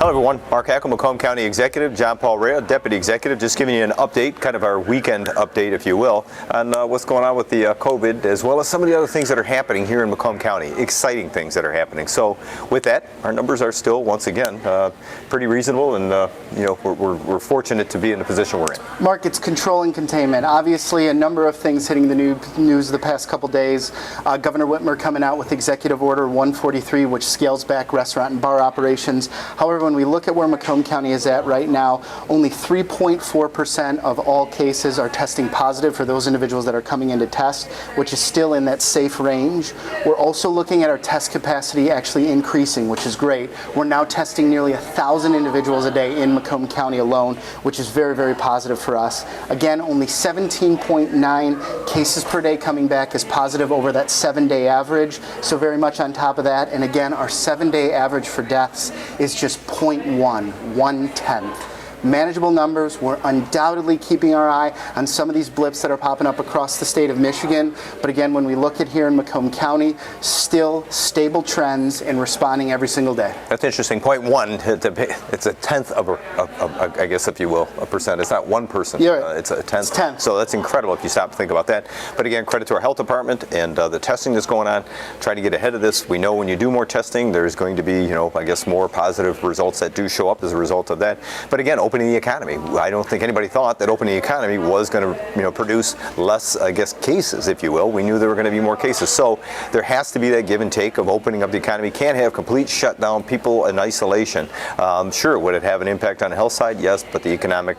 Hello everyone, Mark Hackle, Macomb County Executive, John Paul Rea, Deputy Executive, just giving you an update, kind of our weekend update if you will, on what's going on with the COVID, as well as some of the other things that are happening here in Macomb County, exciting things that are happening. So with that, our numbers are still, once again, pretty reasonable, and we're fortunate to be in the position we're in. Mark, it's control and containment. Obviously, a number of things hitting the news the past couple days. Governor Whitmer coming out with Executive Order 143, which scales back restaurant and bar operations. However, when we look at where Macomb County is at right now, only 3.4% of all cases are testing positive for those individuals that are coming in to test, which is still in that safe range. We're also looking at our test capacity actually increasing, which is great. We're now testing nearly 1,000 individuals a day in Macomb County alone, which is very, very positive for us. Again, only 17.9 cases per day coming back as positive over that 7-day average, so very much on top of that. And again, our 7-day average for deaths is just 0.1/1/10. Manageable numbers. We're undoubtedly keeping our eye on some of these blips that are popping up across the state of Michigan. But again, when we look at here in Macomb County, still stable trends and responding every single day. That's interesting. 0.1, it's a tenth of I guess, if you will, a percent. It's not 1%. Yeah, it's a tenth. It's 10. So that's incredible if you stop and think about that. But again, credit to our health department and the testing that's going on, trying to get ahead of this. We know when you do more testing, there's going to be, I guess, more positive results that do show up as a result of that. But again, opening the economy. I don't think anybody thought that opening the economy was going to, produce less, I guess, cases, if you will. We knew there were going to be more cases. So there has to be that give and take of opening up the economy. Can't have complete shutdown, people in isolation. Sure, would it have an impact on the health side? Yes, but the economic,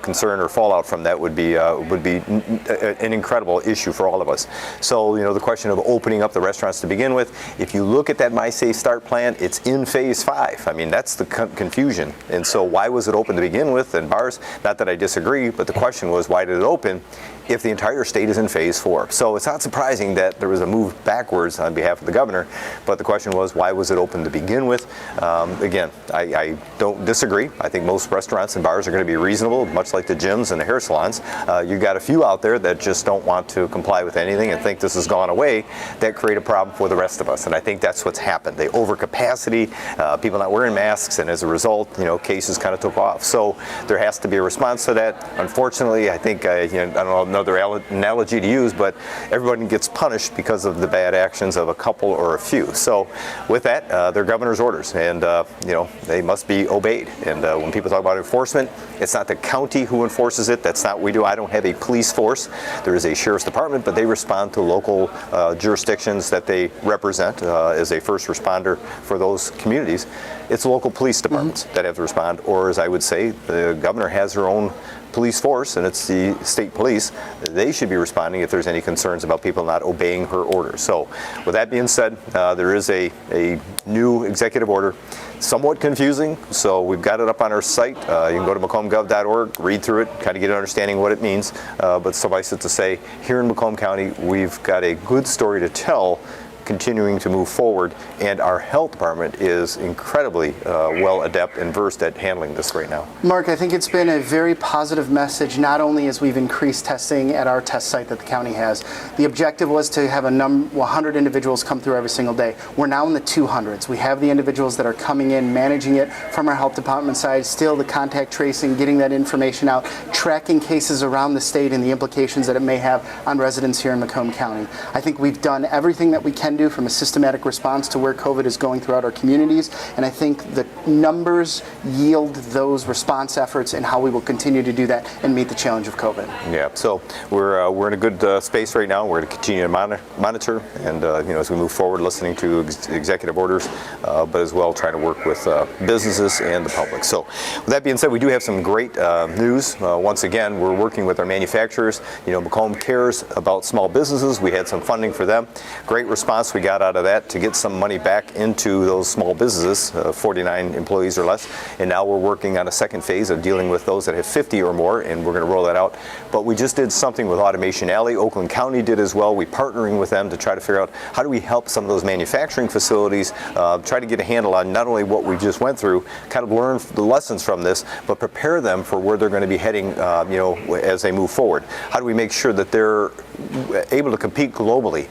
concern or fallout from that would be an incredible issue for all of us. So, the question of opening up the restaurants to begin with, if you look at that My Safe Start plan, it's in phase 5. I mean, that's the confusion. And so why was it open to begin with? And bars, not that I disagree, but the question was, why did it open if the entire state is in phase 4? So it's not surprising that there was a move backwards on behalf of the governor, but the question was, why was it open to begin with? Again, I don't disagree. I think most restaurants and bars are going to be reasonable, much like the gyms and the hair salons. You got a few out there that just don't want to comply with anything and think this has gone away, that create a problem for the rest of us. And I think that's what's happened. They overcapacity, people not wearing masks, and as a result, cases kind of took off. So there has to be a response to that. Unfortunately, I think, I don't know another analogy to use, but everybody gets punished because of the bad actions of a couple or a few. So with that, they're governor's orders, and they must be obeyed. And when people talk about enforcement, it's not the county who enforces it. That's not what we do. I don't have a police force. There is a sheriff's department, but they respond to local jurisdictions that they represent as a first responder for those communities. It's local police departments that have to respond, or as I would say, the governor has her own police force, and it's the state police. They should be responding if there's any concerns about people not obeying her orders. So with that being said, there is a new executive order, somewhat confusing, so we've got it up on our site. You can go to macombgov.org, read through it, kind of get an understanding of what it means, but suffice it to say, here in Macomb County, we've got a good story to tell, continuing to move forward, and our health department is incredibly well adept and versed at handling this right now. Mark, I think it's been a very positive message, not only as we've increased testing at our test site that the county has. The objective was to have 100 individuals come through every single day. We're now in the 200s. We have the individuals that are coming in, managing it from our health department side, still the contact tracing, getting that information out, tracking cases around the state and the implications that it may have on residents here in Macomb County. I think we've done everything that we can do from a systematic response to where COVID is going throughout our communities, and I think the numbers yield those response efforts and how we will continue to do that and meet the challenge of COVID. Yeah, so we're in a good space right now. We're going to continue to monitor and as we move forward, listening to executive orders, but as well trying to work with businesses and the public. So with that being said, we do have some great news. Once again, we're working with our manufacturers. Macomb cares about small businesses. We had some funding for them. Great response we got out of that to get some money back into those small businesses, 49 employees or less, and now we're working on a second phase of dealing with those that have 50 or more, and we're going to roll that out. But we just did something with Automation Alley. Oakland County did as well. We're partnering with them to try to figure out how do we help some of those manufacturing facilities try to get a handle on not only what we just went through, kind of learn the lessons from this, but prepare them for where they're going to be heading as they move forward. How do we make sure that they're able to compete globally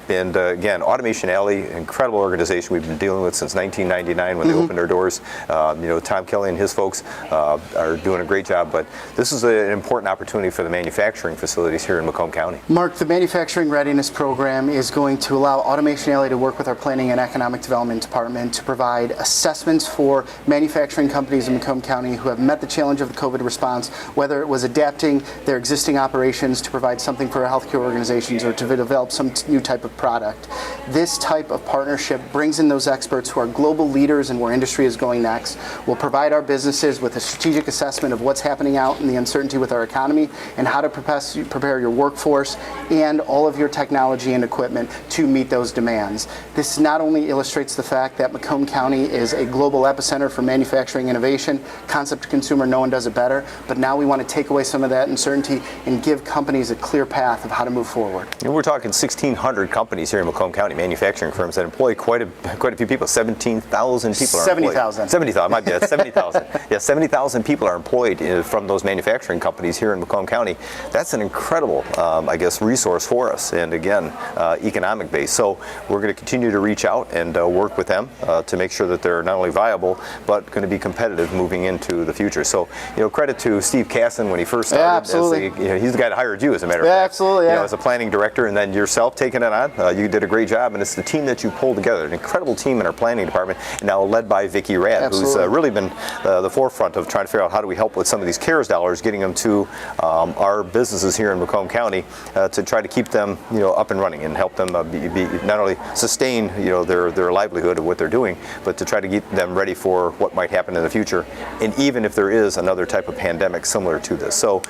and again, Automation Alley, incredible organization we've been dealing with since 1999 when they opened their doors. Tom Kelly and his folks are doing a great job, but this is an important opportunity for the manufacturing facilities here in Macomb County. Mark, the Manufacturing Readiness Program is going to allow Automation Alley to work with our Planning and Economic Development Department to provide assessments for manufacturing companies in Macomb County who have met the challenge of the COVID response, whether it was adapting their existing operations to provide something for our healthcare organizations or to develop some new type of product. This type of partnership brings in those experts who are global leaders in where industry is going next, will provide our businesses with a strategic assessment of what's happening out in the uncertainty with our economy and how to prepare your workforce and all of your technology and equipment to meet those demands. This not only illustrates the fact that Macomb County is a global epicenter for manufacturing innovation, concept to consumer, no one does it better, but now we want to take away some of that uncertainty and give companies a clear path of how to move forward. And we're talking 1,600 companies here in Macomb County, manufacturing firms that employ quite a few people. 17,000 people are employed. 70,000. 70,000, might be 70,000. Yeah, 70,000 people are employed from those manufacturing companies here in Macomb County. That's an incredible, resource for us, and again, economic base. So we're going to continue to reach out and work with them to make sure that they're not only viable, but going to be competitive moving into the future. So, credit to Steve Casson when he first started. Yeah, absolutely. He's the guy that hired you, as a matter of fact. Absolutely, yeah. As a planning director, and then yourself taking it on. You did a great job, and it's the team that you pulled together. An incredible team in our planning department, now led by Vicki Radd, who's really been the forefront of trying to figure out how do we help with some of these CARES dollars, getting them to our businesses here in Macomb County to try to keep them, up and running and help them be not only sustain, their livelihood of what they're doing, but to try to get them ready for what might happen in the future, and even if there is another type of pandemic similar to this. So,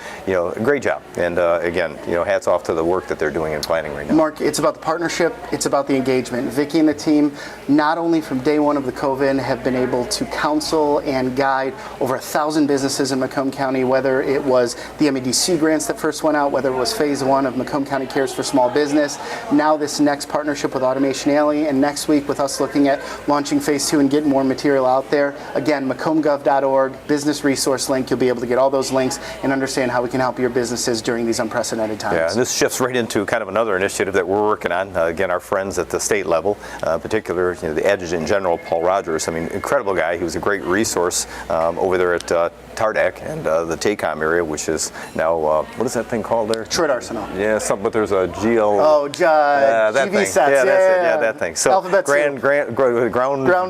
great job, and again, hats off to the work that they're doing in planning right now. Mark, it's about the partnership, it's about the engagement. Vicki and the team, not only from day one of the COVID, have been able to counsel and guide over 1,000 businesses in Macomb County, whether it was the MEDC grants that first went out, whether it was phase 1 of Macomb County Cares for Small Business, now this next partnership with Automation Alley, and next week with us looking at launching phase 2 and getting more material out there. Again, macombgov.org, business resource link, you'll be able to get all those links and understand how we can help your businesses during these unprecedented times. Yeah, and this shifts right into kind of another initiative that we're working on. Again, our friends at the state level, in particular, the Adjutant General Paul Rogers. I mean, incredible guy. He was a great resource over there at Tardac and the TACOM area, which is now, what is that thing called there? Troy Arsenal. Yeah, but there's a GL. Oh, that GV thing. sets. Yeah, that's it. Yeah, that thing. So Alphabet ground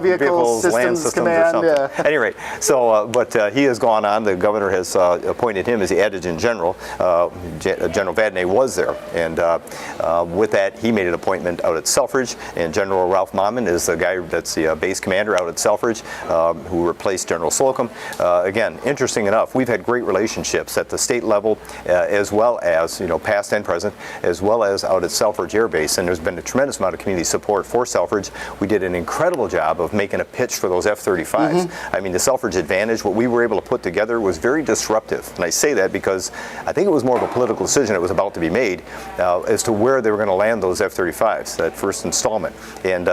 vehicles, systems, land systems, command, or something. At any rate, so but he has gone on. The governor has appointed him as the Adjutant General. General Vadnais was there, and with that, he made an appointment out at Selfridge, and General Ralph Mommen is the guy that's the base commander out at Selfridge, who replaced General Slocum. Again, interesting enough, we've had great relationships at the state level, as well as past and present, as well as out at Selfridge Air Base, and there's been a tremendous amount of community support for Selfridge. We did an incredible job of making a pitch for those F-35s. I mean, the Selfridge Advantage, what we were able to put together was very disruptive, and I say that because I think it was more of a political decision that was about to be made as to where they were going to land those F-35s, that first installment. And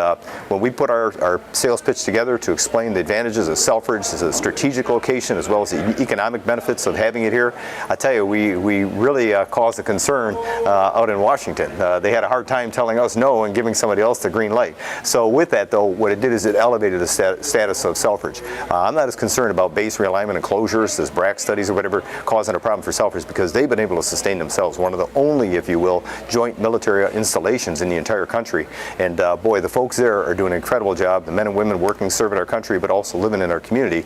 when we put our sales pitch together to explain the advantages of Selfridge as a strategic location, as well as the economic benefits of having it here, I tell you, we really caused a concern out in Washington. They had a hard time telling us no and giving somebody else the green light. So with that, though, what it did is it elevated the status of Selfridge. I'm not as concerned about base realignment and closures as BRAC studies or whatever causing a problem for Selfridge, because they've been able to sustain themselves. One of the only, if you will, joint military installations in the entire country. And boy, the folks there are doing an incredible job. The men and women working, serving our country, but also living in our community.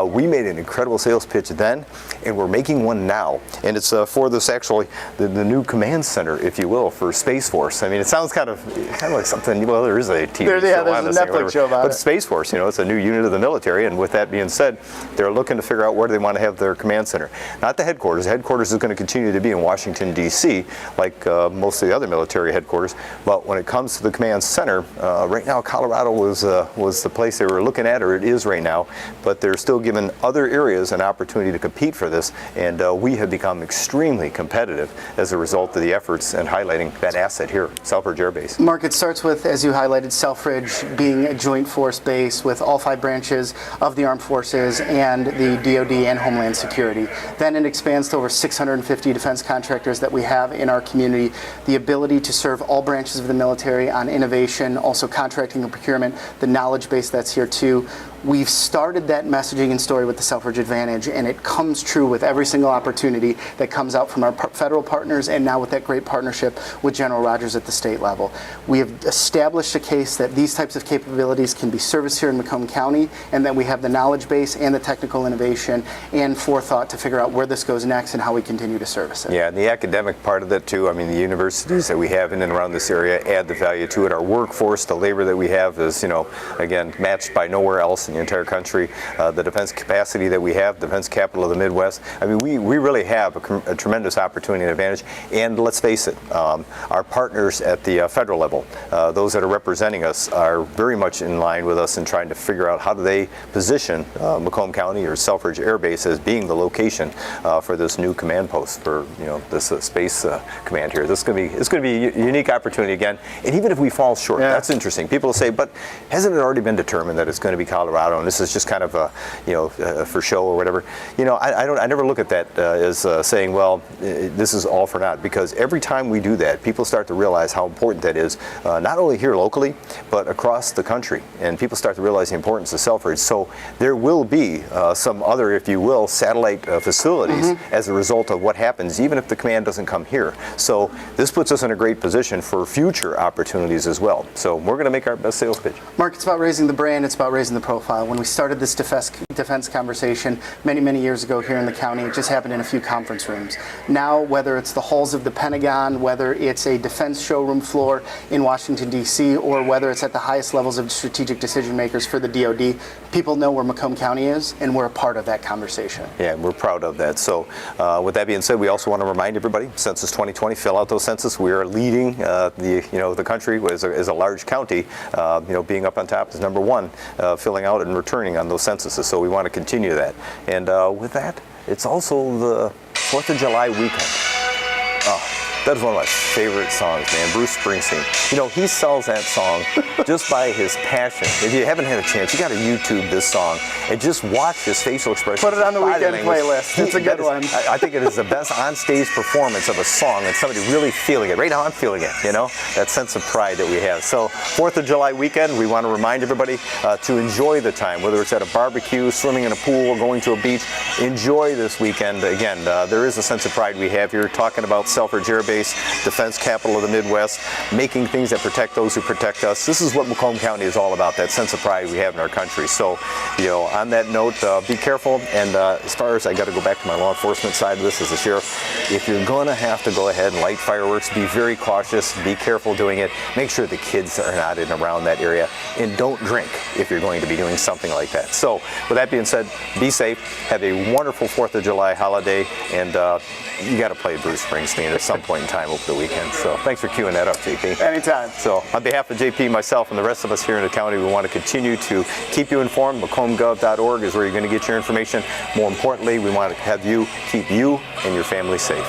We made an incredible sales pitch then, and we're making one now. And it's for this actually, the new command center, if you will, for Space Force. I mean, it sounds kind of like something, well, there is a TV show on there's this a Netflix show about it. But Space Force, it's a new unit of the military, and with that being said, they're looking to figure out where they want to have their command center. Not the headquarters. The headquarters is going to continue to be in Washington, D.C., like most of the other military headquarters. But when it comes to the command center, right now Colorado was the place they were looking at, or it is right now, but they're still given other areas and an opportunity to compete for this, and we have become extremely competitive as a result of the efforts and highlighting that asset here, Selfridge Air Base. Mark, it starts with, as you highlighted, Selfridge being a joint force base with all 5 branches of the armed forces and the DoD and Homeland Security. Then it expands to over 650 defense contractors that we have in our community. The ability to serve all branches of the military on innovation, also contracting and procurement, the knowledge base that's here too. We've started that messaging and story with the Selfridge Advantage, and it comes true with every single opportunity that comes out from our federal partners, and now with that great partnership with General Rogers at the state level. We have established a case that these types of capabilities can be serviced here in Macomb County, and that we have the knowledge base and the technical innovation and forethought to figure out where this goes next and how we continue to service it. Yeah, and the academic part of that too, I mean, the universities that we have in and around this area add the value to it. Our workforce, the labor that we have is, again, matched by nowhere else in the entire country. The defense capacity that we have, defense capital of the Midwest, I mean, we really have a tremendous opportunity and advantage. And let's face it, our partners at the federal level, those that are representing us, are very much in line with us in trying to figure out how do they position Macomb County or Selfridge Air Base as being the location for this new command post for this space command here. It's going to be a unique opportunity again. And even if we fall short, that's interesting. People will say, but hasn't it already been determined that it's going to be Colorado and this is just kind of for show or whatever? I never look at that as saying, well, this is all for naught, because every time we do that, people start to realize how important that is, not only here locally, but across the country. And people start to realize the importance of Selfridge. So there will be some other, if you will, satellite facilities as a result of what happens, even if the command doesn't come here. So this puts us in a great position for future opportunities as well. So we're going to make our best sales pitch. Mark, it's about raising the brand, it's about raising the profile. When we started this defense conversation many years ago here in the county, it just happened in a few conference rooms. Now, whether it's the halls of the Pentagon, whether it's a defense showroom floor in Washington, D.C., or whether it's at the highest levels of strategic decision makers for the DoD, people know where Macomb County is, and we're a part of that conversation. Yeah, we're proud of that. So with that being said, we also want to remind everybody, Census 2020, fill out those census. We are leading the country as a large county, being up on top is number 1, filling out and returning on those censuses. So we want to continue that. And with that, it's also the 4th of July weekend. That is one of my favorite songs, man. Bruce Springsteen. He sells that song just by his passion. If you haven't had a chance, you got to YouTube this song and just watch his facial expressions. Put it on the weekend playlist. It's a good one. I think it is the best on-stage performance of a song and somebody really feeling it. Right now I'm feeling it, that sense of pride that we have. So 4th of July weekend, we want to remind everybody to enjoy the time, whether it's at a barbecue, swimming in a pool, going to a beach. Enjoy this weekend. Again, there is a sense of pride we have here, talking about Selfridge Air Base, defense capital of the Midwest, making things that protect those who protect us. This is what Macomb County is all about, that sense of pride we have in our country. So, on that note, be careful. And as far as I got to go back to my law enforcement side of this as a sheriff, if you're going to have to go ahead and light fireworks, be very cautious, be careful doing it. Make sure the kids are not in around that area, and don't drink if you're going to be doing something like that. So, with that being said, be safe. Have a wonderful 4th of July holiday, and you got to play Bruce Springsteen at some point in time over the weekend. So thanks for queuing that up, JP. Anytime. So on behalf of JP, myself, and the rest of us here in the county, we want to continue to keep you informed. MacombGov.org is where you're going to get your information. More importantly, we want to have you keep you and your family safe.